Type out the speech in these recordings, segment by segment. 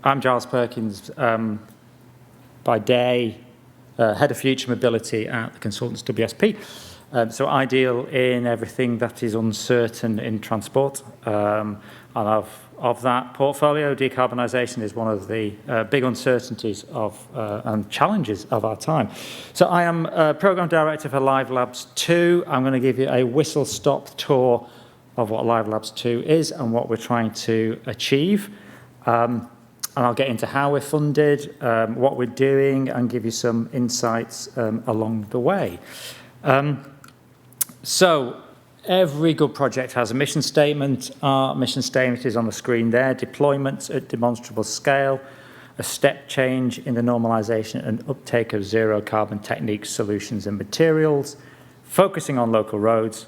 I'm Giles Perkins, by day, Head of Future Mobility at the consultants WSP. So I deal in everything that is uncertain in transport. And of that portfolio, decarbonisation is one of the big uncertainties and challenges of our time. So I am Programme Director for Live Labs 2. I'm going to give you a whistle-stop tour of what Live Labs 2 is and what we're trying to achieve. And I'll get into how we're funded, what we're doing, and give you some insights along the way. So every good project has a mission statement. Our mission statement is on the screen there: deployments at demonstrable scale, a step change in the normalization and uptake of zero carbon techniques, solutions, and materials, focusing on local roads.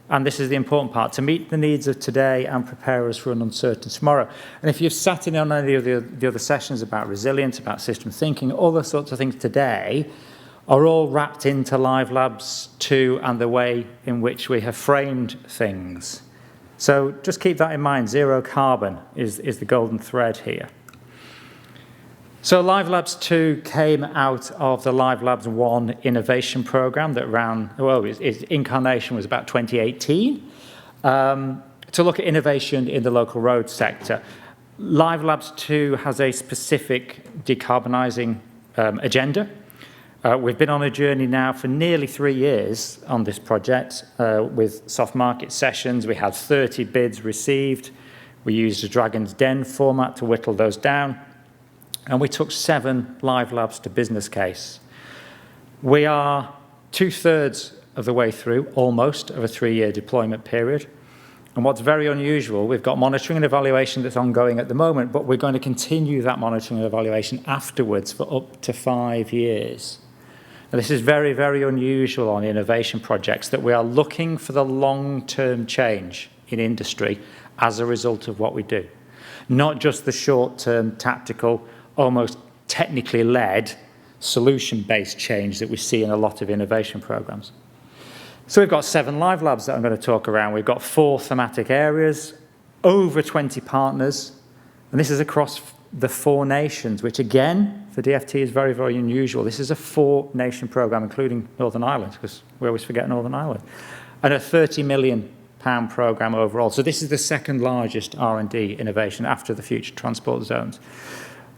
And this is the important part: to meet the needs of today and prepare us for an uncertain tomorrow. And if you've sat in on any of the other sessions about resilience, about system thinking, all those sorts of things today are all wrapped into Live Labs 2 and the way in which we have framed things. So just keep that in mind. Zero carbon is the golden thread here. So Live Labs 2 came out of the Live Labs 1 innovation program that ran, well, its incarnation was about 2018, to look at innovation in the local road sector. Live Labs 2 has a specific decarbonising agenda. We've been on a journey now for nearly 3 years on this project with soft market sessions. We had 30 bids received. We used a Dragon's Den format to whittle those down. And we took 7 Live Labs to business case. We are 2/3 of the way through, almost, of a 3-year deployment period. And what's very unusual, we've got monitoring and evaluation that's ongoing at the moment, but we're going to continue that monitoring and evaluation afterwards for up to 5 years. Now, this is very, very unusual on innovation projects, that we are looking for the long-term change in industry as a result of what we do. Not just the short-term, tactical, almost technically led, solution-based change that we see in a lot of innovation programs. So we've got 7 Live Labs that I'm going to talk around. We've got 4 thematic areas, over 20 partners, and this is across the 4 nations, which again, for DFT is very, very unusual. This is a 4-nation program, including Northern Ireland, because we always forget Northern Ireland, and a £30 million program overall. So this is the second largest R&D innovation after the future transport zones.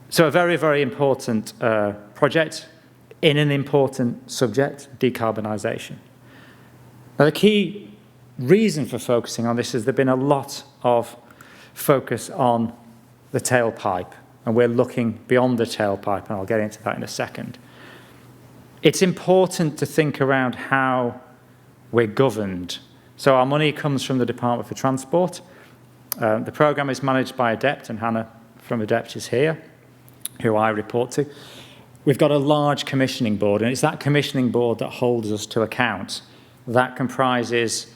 So a very, very important project in an important subject, decarbonisation. Now, the key reason for focusing on this is there's been a lot of focus on the tailpipe, and we're looking beyond the tailpipe, and I'll get into that in a second. It's important to think around how we're governed. So our money comes from the Department for Transport. The programme is managed by ADEPT, and Hannah from ADEPT is here, who I report to. We've got a large commissioning board, and it's that commissioning board that holds us to account. That comprises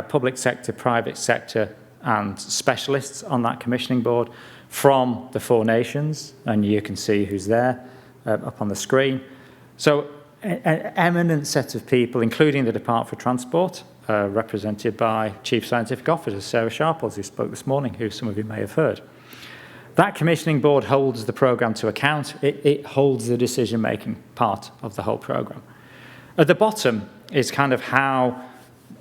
public sector, private sector, and specialists on that commissioning board from the 4 nations, and you can see who's there up on the screen. So an eminent set of people, including the Department for Transport, represented by Chief Scientific Officer Sarah Sharples, who spoke this morning, who some of you may have heard. That commissioning board holds the programme to account. It holds the decision-making part of the whole programme. At the bottom is kind of how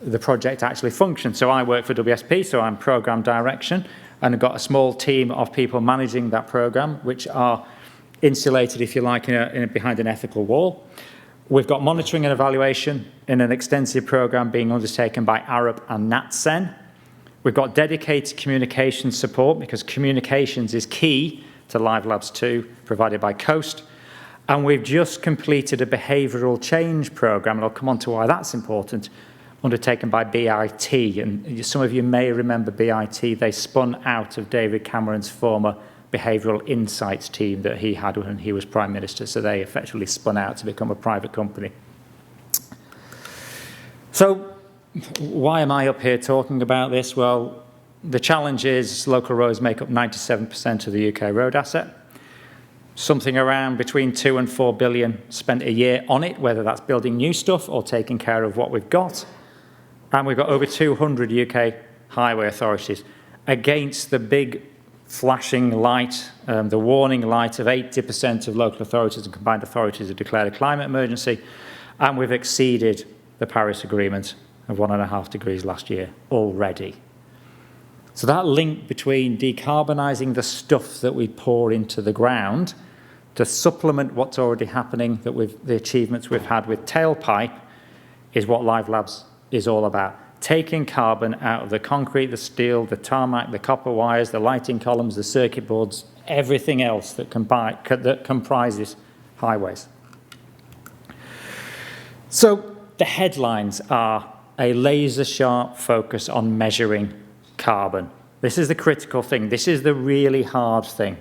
the project actually functions. So I work for WSP, so I'm programme direction, and I've got a small team of people managing that programme, which are insulated, if you like, behind an ethical wall. We've got monitoring and evaluation in an extensive programme being undertaken by ARUP and NatSen. We've got dedicated communication support, because communications is key to Live Labs 2, provided by Coast. And we've just completed a behavioural change programme, and I'll come on to why that's important, undertaken by BIT. And some of you may remember BIT. They spun out of David Cameron's former behavioural insights team that he had when he was Prime Minister. So they effectively spun out to become a private company. So why am I up here talking about this? Well, the challenge is local roads make up 97% of the UK road asset. Something around between 2 and 4 billion spent a year on it, whether that's building new stuff or taking care of what we've got. And we've got over 200 UK highway authorities against the big flashing light, the warning light of 80% of local authorities and combined authorities have declared a climate emergency, and we've exceeded the Paris Agreement of 1.5 degrees last year already. So that link between decarbonising the stuff that we pour into the ground to supplement what's already happening, the achievements we've had with tailpipe, is what Live Labs is all about. Taking carbon out of the concrete, the steel, the tarmac, the copper wires, the lighting columns, the circuit boards, everything else that comprises highways. So the headlines are a laser-sharp focus on measuring carbon. This is the critical thing. This is the really hard thing.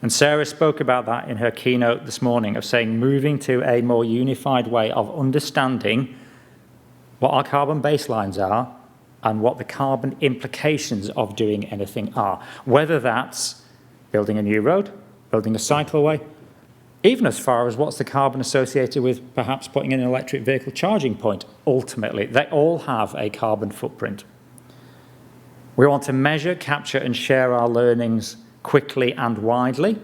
And Sarah spoke about that in her keynote this morning, of saying moving to a more unified way of understanding what our carbon baselines are and what the carbon implications of doing anything are. Whether that's building a new road, building a cycleway, even as far as what's the carbon associated with perhaps putting in an electric vehicle charging point. Ultimately, they all have a carbon footprint. We want to measure, capture, and share our learnings quickly and widely.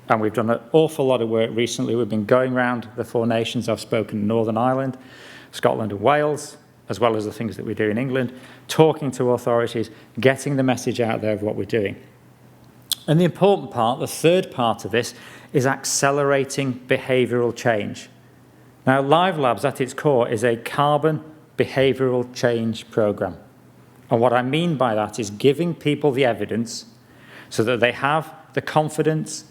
And we've done an awful lot of work recently. We've been going around the 4 nations. I've spoken in Northern Ireland, Scotland and Wales, as well as the things that we do in England, talking to authorities, getting the message out there of what we're doing. And the important part, the third part of this, is accelerating behavioural change. Now, Live Labs at its core is a carbon behavioural change programme. And what I mean by that is giving people the evidence so that they have the confidence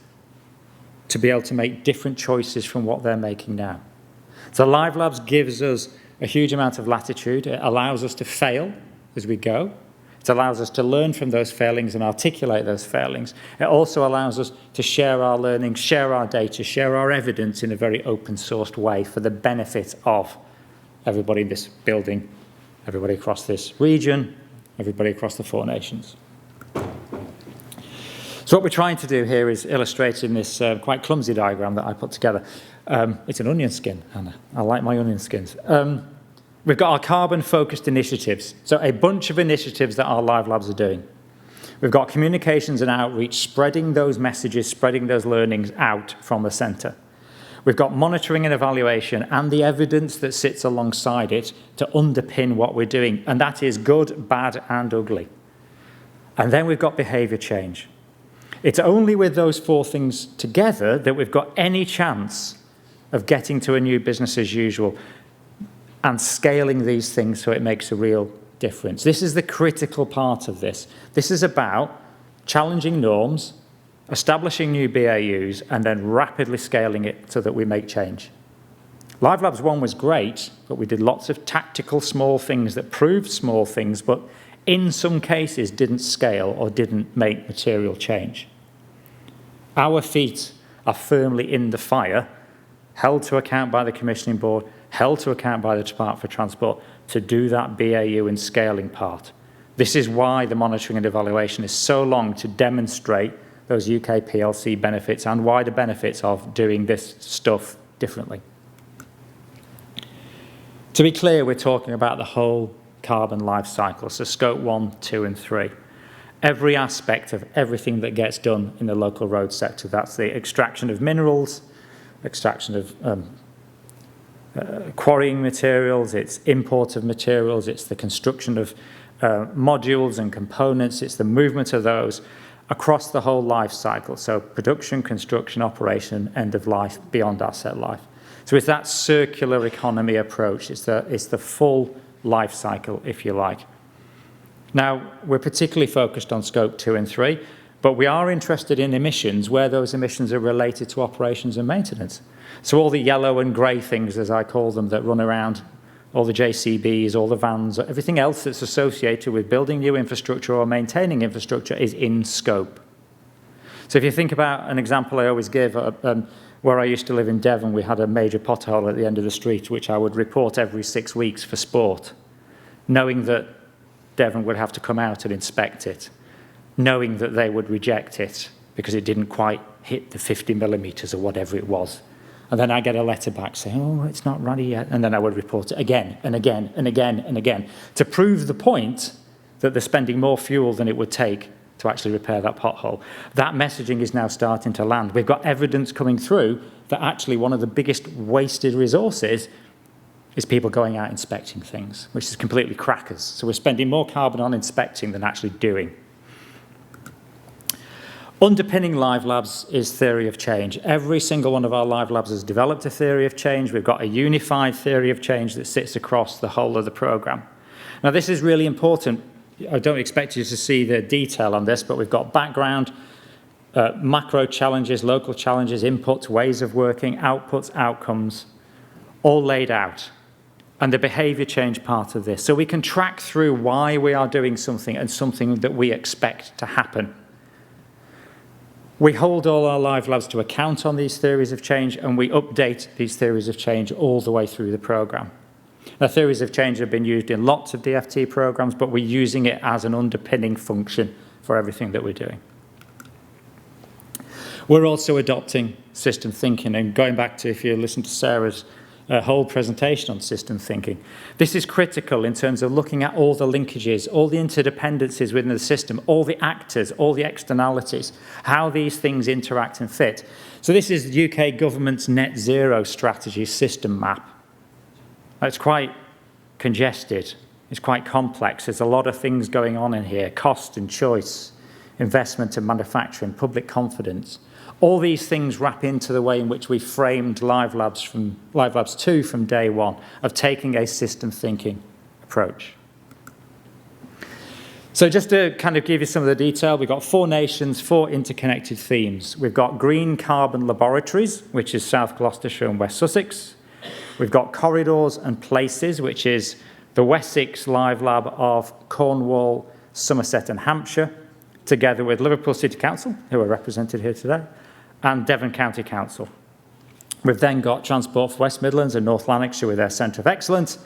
to be able to make different choices from what they're making now. So Live Labs gives us a huge amount of latitude. It allows us to fail as we go. It allows us to learn from those failings and articulate those failings. It also allows us to share our learning, share our data, share our evidence in a very open-sourced way for the benefit of everybody in this building, everybody across this region, everybody across the 4 nations. So what we're trying to do here is illustrate in this quite clumsy diagram that I put together. It's an onion skin, Hannah. I like my onion skins. We've got our carbon-focused initiatives, so a bunch of initiatives that our Live Labs are doing. We've got communications and outreach, spreading those messages, spreading those learnings out from the centre. We've got monitoring and evaluation and the evidence that sits alongside it to underpin what we're doing, and that is good, bad, and ugly. And then we've got behaviour change. It's only with those 4 things together that we've got any chance of getting to a new business as usual and scaling these things so it makes a real difference. This is the critical part of this. This is about challenging norms, establishing new BAUs, and then rapidly scaling it so that we make change. Live Labs 1 was great, but we did lots of tactical small things that proved small things, but in some cases didn't scale or didn't make material change. Our feet are firmly in the fire, held to account by the Commissioning Board, held to account by the Department for Transport to do that BAU and scaling part. This is why the monitoring and evaluation is so long to demonstrate those UK PLC benefits and wider benefits of doing this stuff differently. To be clear, we're talking about the whole carbon life cycle, so scope 1, 2 and 3. Every aspect of everything that gets done in the local road sector. That's the extraction of minerals, extraction of quarrying materials, it's import of materials, it's the construction of modules and components, it's the movement of those across the whole life cycle. So production, construction, operation, end of life, beyond asset life. So it's that circular economy approach. It's the full life cycle, if you like. Now, we're particularly focused on scope 2 and 3, but we are interested in emissions where those emissions are related to operations and maintenance. So all the yellow and grey things, as I call them, that run around, all the JCBs, all the vans, everything else that's associated with building new infrastructure or maintaining infrastructure is in scope. So if you think about an example I always give, where I used to live in Devon, we had a major pothole at the end of the street, which I would report every 6 weeks for sport, knowing that Devon would have to come out and inspect it, knowing that they would reject it because it didn't quite hit the 50 millimetres or whatever it was. And then I get a letter back saying, oh, it's not ready yet. And then I would report it again and again and again and again to prove the point that they're spending more fuel than it would take to actually repair that pothole. That messaging is now starting to land. We've got evidence coming through that actually one of the biggest wasted resources is people going out inspecting things, which is completely crackers. So we're spending more carbon on inspecting than actually doing. Underpinning Live Labs is theory of change. Every single one of our Live Labs has developed a theory of change. We've got a unified theory of change that sits across the whole of the program. Now, this is really important. I don't expect you to see the detail on this, but we've got background, macro challenges, local challenges, inputs, ways of working, outputs, outcomes, all laid out. And the behavior change part of this. So we can track through why we are doing something and something that we expect to happen. We hold all our Live Labs to account on these theories of change, and we update these theories of change all the way through the program. Now, theories of change have been used in lots of DFT programs, but we're using it as an underpinning function for everything that we're doing. We're also adopting system thinking, and going back to, if you listen to Sarah's whole presentation on system thinking, this is critical in terms of looking at all the linkages, all the interdependencies within the system, all the actors, all the externalities, how these things interact and fit. So this is the UK government's net zero strategy system map. It's quite congested, it's quite complex, there's a lot of things going on in here, cost and choice, investment and manufacturing, public confidence. All these things wrap into the way in which we framed Live Labs 2 from day one, of taking a system thinking approach. So just to kind of give you some of the detail, we've got 4 nations, 4 interconnected themes. We've got Green Carbon Laboratories, which is South Gloucestershire and West Sussex. We've got Corridors and Places, which is the Wessex Live Lab of Cornwall, Somerset and Hampshire, together with Liverpool City Council, who are represented here today, and Devon County Council. We've then got Transport for West Midlands and North Lanarkshire with their Centre of Excellence,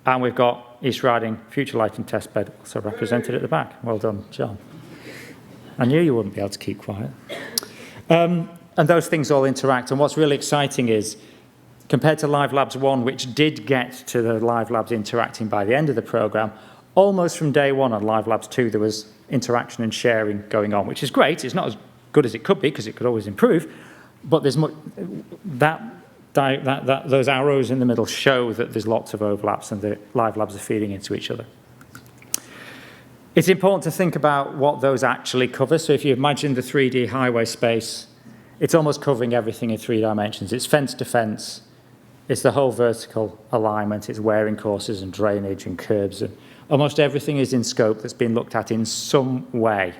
and we've got East Riding Future Lighting Test Bed also represented at the back. Well done, John. I knew you wouldn't be able to keep quiet. And those things all interact, and what's really exciting is, compared to Live Labs 1, which did get to the Live Labs interacting by the end of the programme, almost from day one on Live Labs 2, there was interaction and sharing going on, which is great. It's not as good as it could be, because it could always improve, but there's those arrows in the middle show that there's lots of overlaps and the Live Labs are feeding into each other. It's important to think about what those actually cover. So if you imagine the 3D highway space, it's almost covering everything in 3 dimensions. It's fence to fence, it's the whole vertical alignment, it's wearing courses and drainage and curbs, and almost everything is in scope that's been looked at in some way.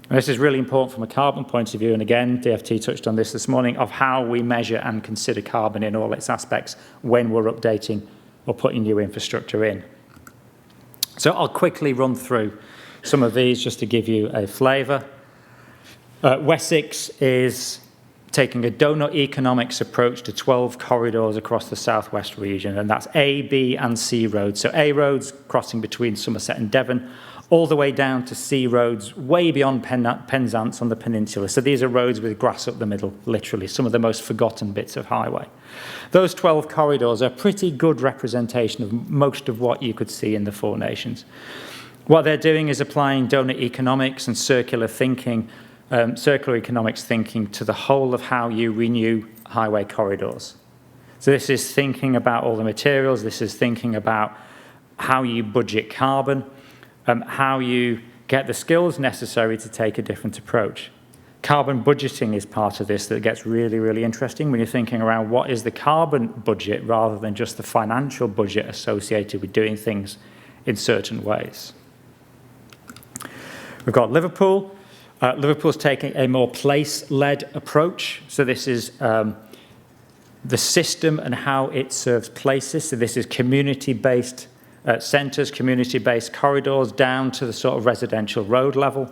And this is really important from a carbon point of view, and again, DFT touched on this morning, of how we measure and consider carbon in all its aspects when we're updating or putting new infrastructure in. So I'll quickly run through some of these just to give you a flavour. Wessex is taking a donut economics approach to 12 corridors across the southwest region, and that's A, B and C roads. So A roads crossing between Somerset and Devon, all the way down to C roads way beyond Penzance on the peninsula. So these are roads with grass up the middle, literally, some of the most forgotten bits of highway. Those 12 corridors are a pretty good representation of most of what you could see in the 4 nations. What they're doing is applying donut economics and circular thinking, circular economics thinking to the whole of how you renew highway corridors. So this is thinking about all the materials, this is thinking about how you budget carbon, how you get the skills necessary to take a different approach. Carbon budgeting is part of this that gets really, really interesting when you're thinking around what is the carbon budget rather than just the financial budget associated with doing things in certain ways. We've got Liverpool. Liverpool's taking a more place-led approach. So this is the system and how it serves places. So this is community-based centres, community-based corridors down to the sort of residential road level.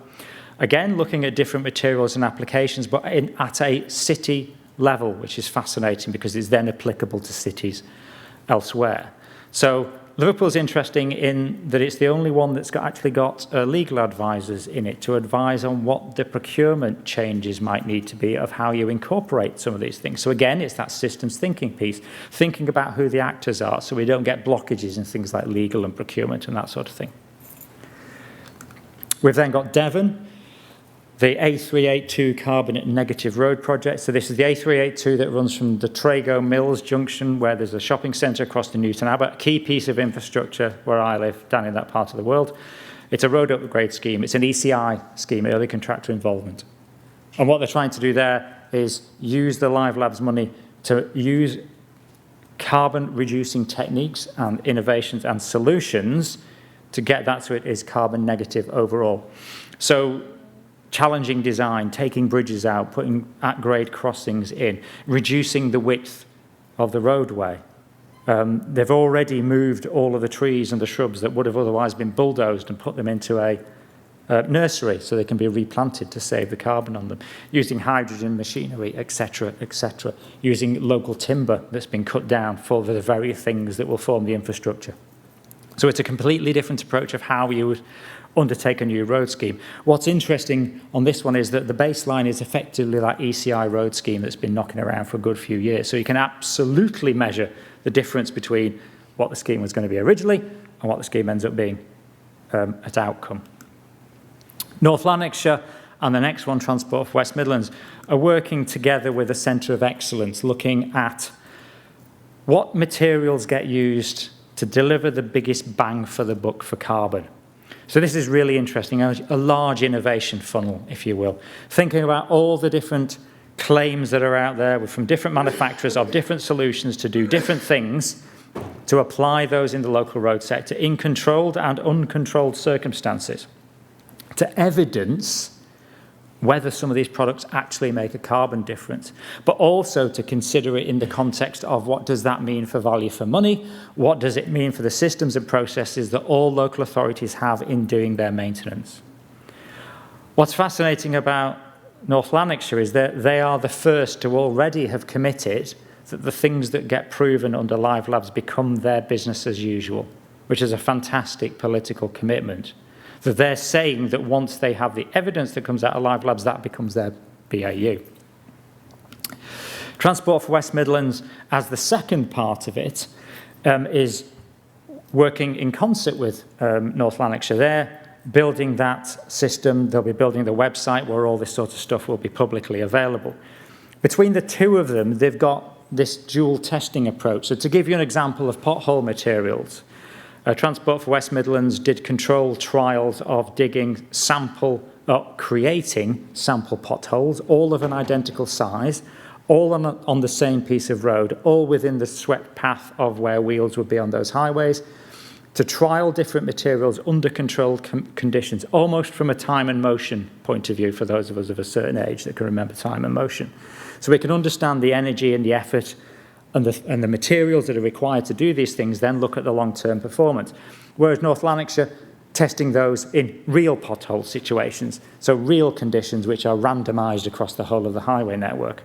Again, looking at different materials and applications, but at a city level, which is fascinating because it's then applicable to cities elsewhere. So Liverpool's interesting in that it's the only one that's actually got legal advisors in it to advise on what the procurement changes might need to be of how you incorporate some of these things. So again, it's that systems thinking piece, thinking about who the actors are so we don't get blockages in things like legal and procurement and that sort of thing. We've then got Devon, the A382 carbon negative road project. So this is the A382 that runs from the Trago Mills Junction, where there's a shopping centre, across to Newton Abbot, a key piece of infrastructure where I live, down in that part of the world. It's a road upgrade scheme. It's an ECI scheme, early contractor involvement. And what they're trying to do there is use the Live Labs money to use carbon reducing techniques and innovations and solutions to get that so it is carbon negative overall. So challenging design, taking bridges out, putting at-grade crossings in, reducing the width of the roadway. They've already moved all of the trees and the shrubs that would have otherwise been bulldozed and put them into a nursery so they can be replanted to save the carbon on them, using hydrogen machinery, etc., etc., using local timber that's been cut down for the very things that will form the infrastructure. So it's a completely different approach of how you would undertake a new road scheme. What's interesting on this one is that the baseline is effectively that ECI road scheme that's been knocking around for a good few years. So you can absolutely measure the difference between what the scheme was going to be originally and what the scheme ends up being at outcome. North Lanarkshire and the next one, Transport for West Midlands, are working together with a centre of excellence, looking at what materials get used to deliver the biggest bang for the buck for carbon. So this is really interesting, a large innovation funnel, if you will. Thinking about all the different claims that are out there from different manufacturers of different solutions to do different things, to apply those in the local road sector in controlled and uncontrolled circumstances, to evidence whether some of these products actually make a carbon difference, but also to consider it in the context of what does that mean for value for money, what does it mean for the systems and processes that all local authorities have in doing their maintenance. What's fascinating about North Lanarkshire is that they are the first to already have committed that the things that get proven under Live Labs become their business as usual, which is a fantastic political commitment. That they're saying that once they have the evidence that comes out of Live Labs, that becomes their BAU. Transport for West Midlands, as the second part of it, is working in concert with North Lanarkshire. They're building that system. They'll be building the website where all this sort of stuff will be publicly available. Between the two of them, they've got this dual testing approach. So to give you an example of pothole materials, Transport for West Midlands did controlled trials of digging creating sample potholes, all of an identical size, all on the same piece of road, all within the swept path of where wheels would be on those highways, to trial different materials under controlled conditions, almost from a time and motion point of view for those of us of a certain age that can remember time and motion. So we can understand the energy and the effort and the materials that are required to do these things, then look at the long-term performance. Whereas North Lanarkshire, testing those in real pothole situations, so real conditions which are randomised across the whole of the highway network.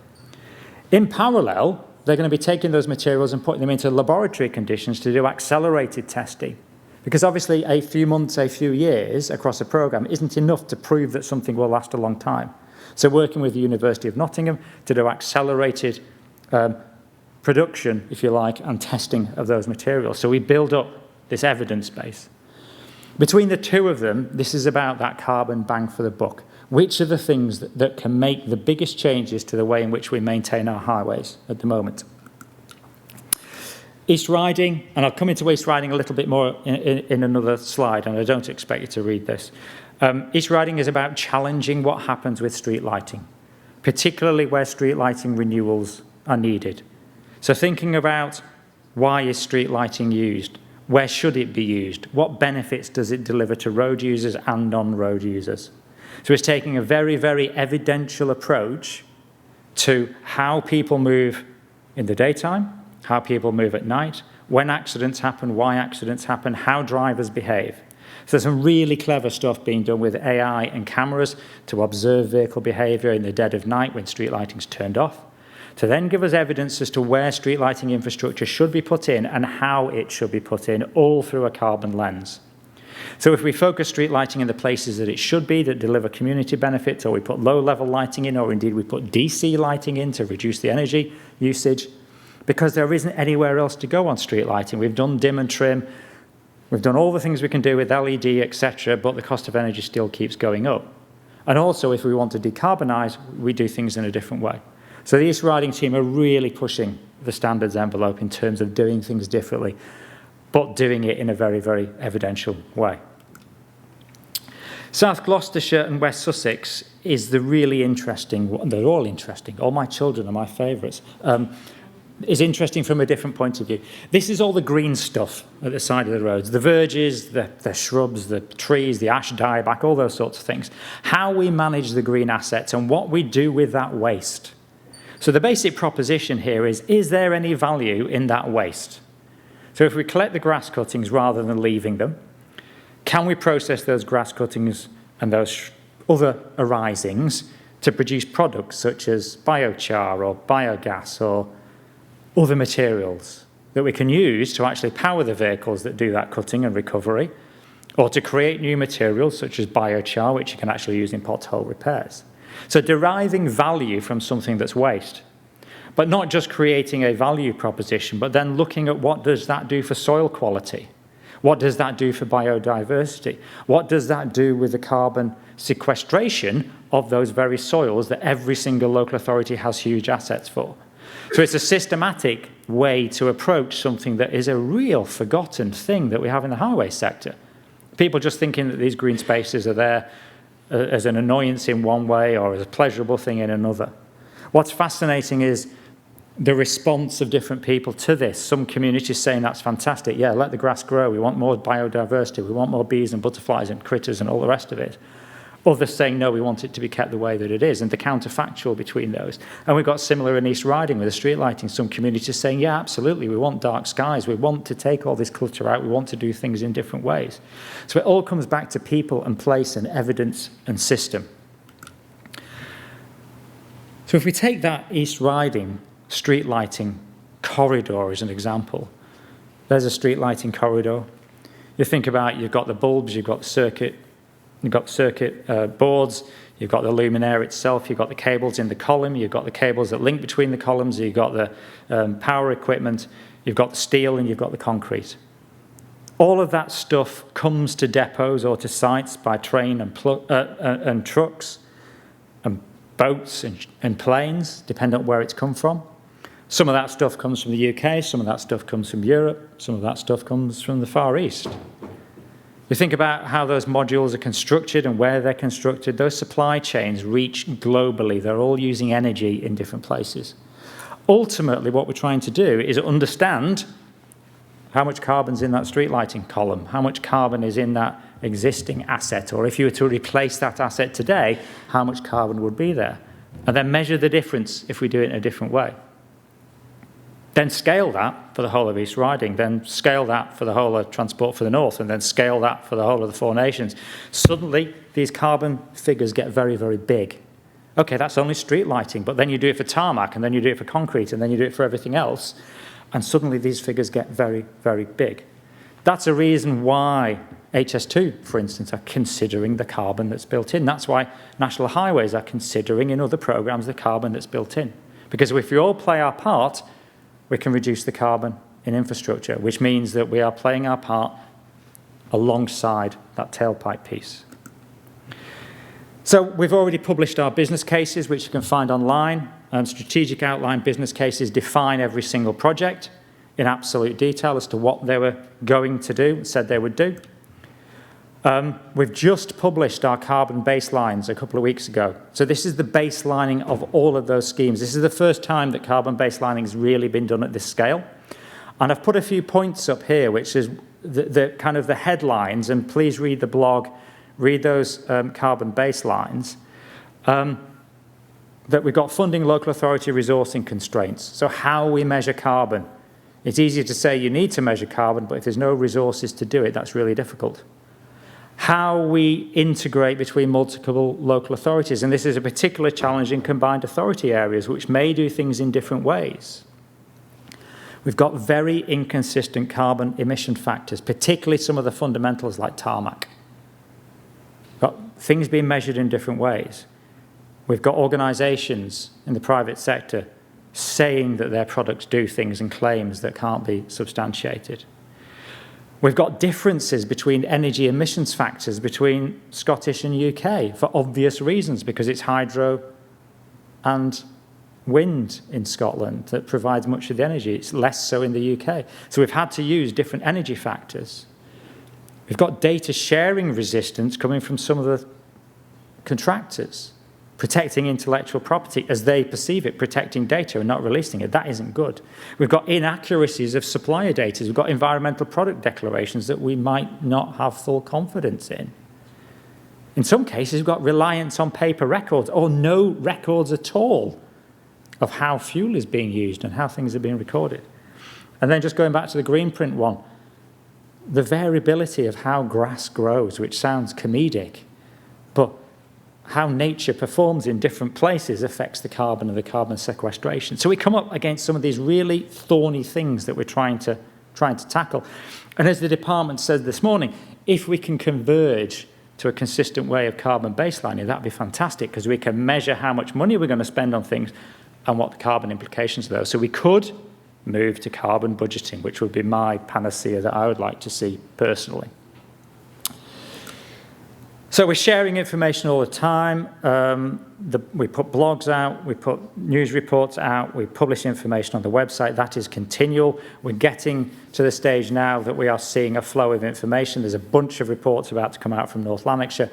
In parallel, they're going to be taking those materials and putting them into laboratory conditions to do accelerated testing. Because obviously a few months, a few years across a programme isn't enough to prove that something will last a long time. So working with the University of Nottingham to do accelerated production, if you like, and testing of those materials. So we build up this evidence base. Between the two of them, this is about that carbon bang for the buck. Which are the things that can make the biggest changes to the way in which we maintain our highways at the moment? East Riding, and I'll come into East Riding a little bit more in another slide, and I don't expect you to read this. East Riding is about challenging what happens with street lighting, particularly where street lighting renewals are needed. So thinking about why is street lighting used? Where should it be used? What benefits does it deliver to road users and non-road users? So it's taking a very, very evidential approach to how people move in the daytime, how people move at night, when accidents happen, why accidents happen, how drivers behave. So there's some really clever stuff being done with AI and cameras to observe vehicle behaviour in the dead of night when street lighting's turned off, to then give us evidence as to where street lighting infrastructure should be put in and how it should be put in, all through a carbon lens. So if we focus street lighting in the places that it should be, that deliver community benefits, or we put low-level lighting in, or indeed we put DC lighting in to reduce the energy usage, because there isn't anywhere else to go on street lighting. We've done dim and trim, We've done all the things we can do with LED, etc., but the cost of energy still keeps going up. And also, if we want to decarbonise, we do things in a different way. So the East Riding team are really pushing the standards envelope in terms of doing things differently, but doing it in a very, very evidential way. South Gloucestershire and West Sussex is the really interesting one. They're all interesting. All my children are my favourites. Is interesting from a different point of view. This is all the green stuff at the side of the roads, the verges, the shrubs, the trees, the ash dieback, all those sorts of things. How we manage the green assets and what we do with that waste. So the basic proposition here is there any value in that waste? So if we collect the grass cuttings rather than leaving them, can we process those grass cuttings and those other arisings to produce products such as biochar or biogas or other materials that we can use to actually power the vehicles that do that cutting and recovery, or to create new materials such as biochar, which you can actually use in pothole repairs. So deriving value from something that's waste, but not just creating a value proposition, but then looking at what does that do for soil quality? What does that do for biodiversity? What does that do with the carbon sequestration of those very soils that every single local authority has huge assets for? So it's a systematic way to approach something that is a real forgotten thing that we have in the highway sector. People just thinking that these green spaces are there as an annoyance in one way or as a pleasurable thing in another. What's fascinating is the response of different people to this. Some communities saying that's fantastic, yeah, let the grass grow, we want more biodiversity, we want more bees and butterflies and critters and all the rest of it. Others saying, no, we want it to be kept the way that it is, and the counterfactual between those. And we've got similar in East Riding with the street lighting. Some communities saying, yeah, absolutely, we want dark skies, we want to take all this clutter out, we want to do things in different ways. So it all comes back to people and place and evidence and system. So if we take that East Riding street lighting corridor as an example, there's a street lighting corridor. You think about, you've got the bulbs, you've got the circuit, boards, you've got the luminaire itself, you've got the cables in the column, you've got the cables that link between the columns, you've got the power equipment, you've got the steel, and you've got the concrete. All of that stuff comes to depots or to sites by train and trucks and boats and planes, depending on where it's come from. Some of that stuff comes from the UK, some of that stuff comes from Europe, some of that stuff comes from the Far East. You think about how those modules are constructed and where they're constructed. Those supply chains reach globally. They're all using energy in different places. Ultimately, what we're trying to do is understand how much carbon's in that street lighting column, how much carbon is in that existing asset, or if you were to replace that asset today, how much carbon would be there, and then measure the difference if we do it in a different way. Then scale that for the whole of East Riding, then scale that for the whole of Transport for the North, and then scale that for the whole of the Four Nations. Suddenly, these carbon figures get very, very big. Okay, that's only street lighting, but then you do it for tarmac, and then you do it for concrete, and then you do it for everything else, and suddenly these figures get very, very big. That's a reason why HS2, for instance, are considering the carbon that's built in. That's why National Highways are considering in other programs the carbon that's built in. Because if we all play our part, we can reduce the carbon in infrastructure, which means that we are playing our part alongside that tailpipe piece. So we've already published our business cases, which you can find online. Strategic outline business cases define every single project in absolute detail as to what they were going to do, said they would do. We've just published our carbon baselines a couple of weeks ago. So this is the baselining of all of those schemes. This is the first time that carbon baselining has really been done at this scale. And I've put a few points up here, which is the kind of the headlines, and please read the blog, read those carbon baselines, that we've got funding, local authority resourcing constraints. So how we measure carbon. It's easier to say you need to measure carbon, but if there's no resources to do it, that's really difficult. How we integrate between multiple local authorities, and this is a particular challenge in combined authority areas, which may do things in different ways. We've got very inconsistent carbon emission factors, particularly some of the fundamentals like tarmac. We've got things being measured in different ways. We've got organisations in the private sector saying that their products do things and claims that can't be substantiated. We've got differences between energy emissions factors between Scottish and UK for obvious reasons, because it's hydro and wind in Scotland that provides much of the energy. It's less so in the UK. So we've had to use different energy factors. We've got data sharing resistance coming from some of the contractors, protecting intellectual property as they perceive it, protecting data and not releasing it. That isn't good. We've got inaccuracies of supplier data. We've got environmental product declarations that we might not have full confidence in. In some cases, we've got reliance on paper records or no records at all of how fuel is being used and how things are being recorded. And then just going back to the green print one, the variability of how grass grows, which sounds comedic, but how nature performs in different places affects the carbon and the carbon sequestration. So we come up against some of these really thorny things that we're trying to tackle. And as the department said this morning, if we can converge to a consistent way of carbon baselining, that'd be fantastic, because we can measure how much money we're going to spend on things and what the carbon implications are. So we could move to carbon budgeting, which would be my panacea that I would like to see personally. So we're sharing information all the time. We put blogs out, we put news reports out, we publish information on the website. That is continual. We're getting to the stage now that we are seeing a flow of information. There's a bunch of reports about to come out from North Lanarkshire.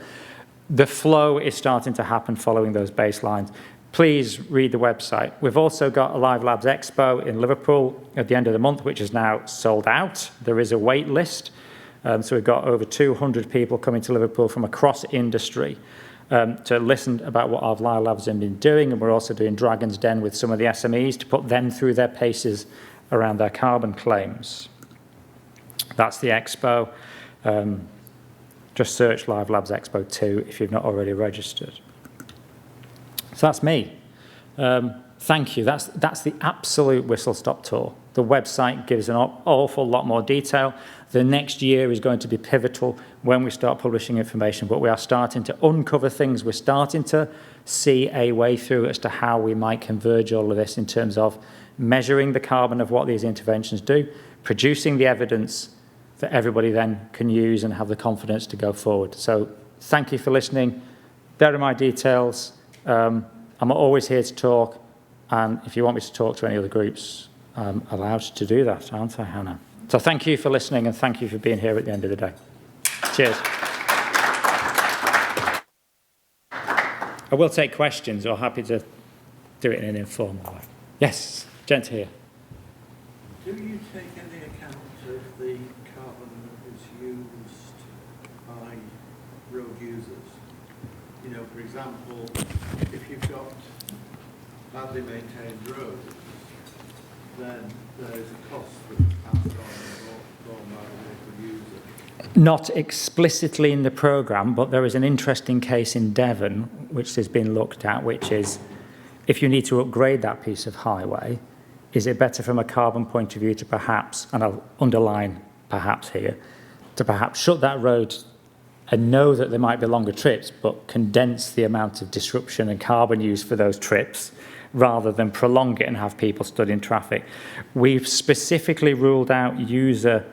The flow is starting to happen following those baselines. Please read the website. We've also got a Live Labs Expo in Liverpool at the end of the month, which is now sold out. There is a wait list. So we've got over 200 people coming to Liverpool from across industry to listen about what our Live Labs have been doing. And we're also doing Dragon's Den with some of the SMEs to put them through their paces around their carbon claims. That's the expo. Just search Live Labs Expo 2 if you've not already registered. So that's me. Thank you. That's the absolute whistle-stop tour. The website gives an awful lot more detail. The next year is going to be pivotal when we start publishing information, but we are starting to uncover things. We're starting to see a way through as to how we might converge all of this in terms of measuring the carbon of what these interventions do, producing the evidence that everybody then can use and have the confidence to go forward. So thank you for listening. There are my details. I'm always here to talk, and if you want me to talk to any other groups, I'm allowed to do that, aren't I, Hannah? So thank you for listening, and thank you for being here at the end of the day. Cheers. I will take questions, or happy to do it in an informal way. Yes, gent here. Do you take any account of the carbon that is used by road users? You know, for example, if you've got badly maintained roads, then there is a cost that's passed on by the local user. Not explicitly in the programme, but there is an interesting case in Devon which has been looked at, which is if you need to upgrade that piece of highway, is it better from a carbon point of view to perhaps, and I'll underline perhaps here, to perhaps shut that road and know that there might be longer trips, but condense the amount of disruption and carbon used for those trips, rather than prolong it and have people stood in traffic. We've specifically ruled out user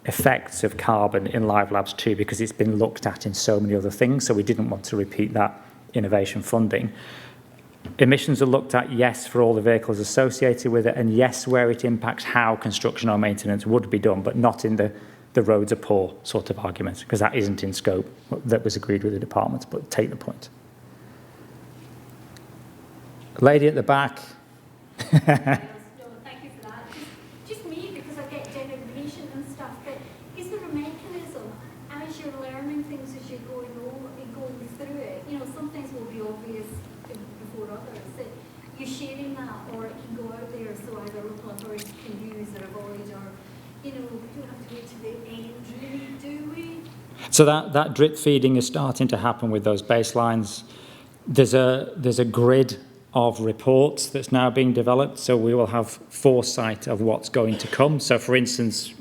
effects of carbon in Live Labs 2 because it's been looked at in so many other things, so we didn't want to repeat that innovation funding. Emissions are looked at, yes, for all the vehicles associated with it, and yes, where it impacts how construction or maintenance would be done, but not in the roads are poor sort of argument, because that isn't in scope that was agreed with the department, but take the point. Lady at the back. No, thank you for that. Just me, because I get derivation and stuff, but is there a mechanism as you're learning things as you're going through it? You know, some things will be obvious before others, that you're sharing that, or it can go out there so either local authorities can use or avoid, or, you know, we don't have to wait to the end, really, do we? So that drip feeding is starting to happen with those baselines. There's a grid of reports that's now being developed, so we will have foresight of what's going to come. So, for instance,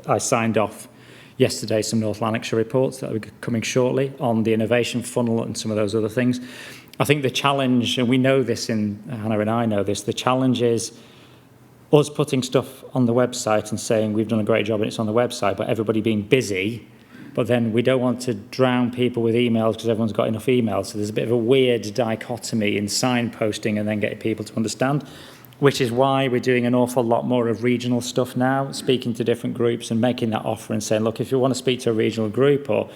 I signed off yesterday some North Lanarkshire reports that are coming shortly on the innovation funnel and some of those other things. I think the challenge, and we know this Hannah and I know this, the challenge is us putting stuff on the website and saying we've done a great job and it's on the website, but everybody being busy, but then we don't want to drown people with emails because everyone's got enough emails. So there's a bit of a weird dichotomy in signposting and then getting people to understand, which is why we're doing an awful lot more of regional stuff now, speaking to different groups and making that offer and saying, look, if you want to speak to a regional group, or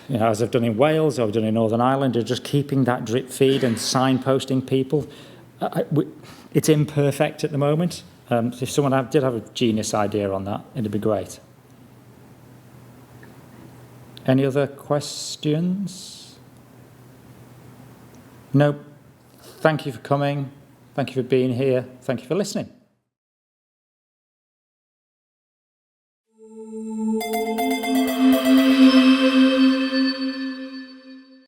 as I've done in Wales or I've done in Northern Ireland, or just keeping that drip feed and signposting people, it's imperfect at the moment. If someone did have a genius idea on that, it'd be great. Any other questions? No. Thank you for coming. Thank you for being here. Thank you for listening.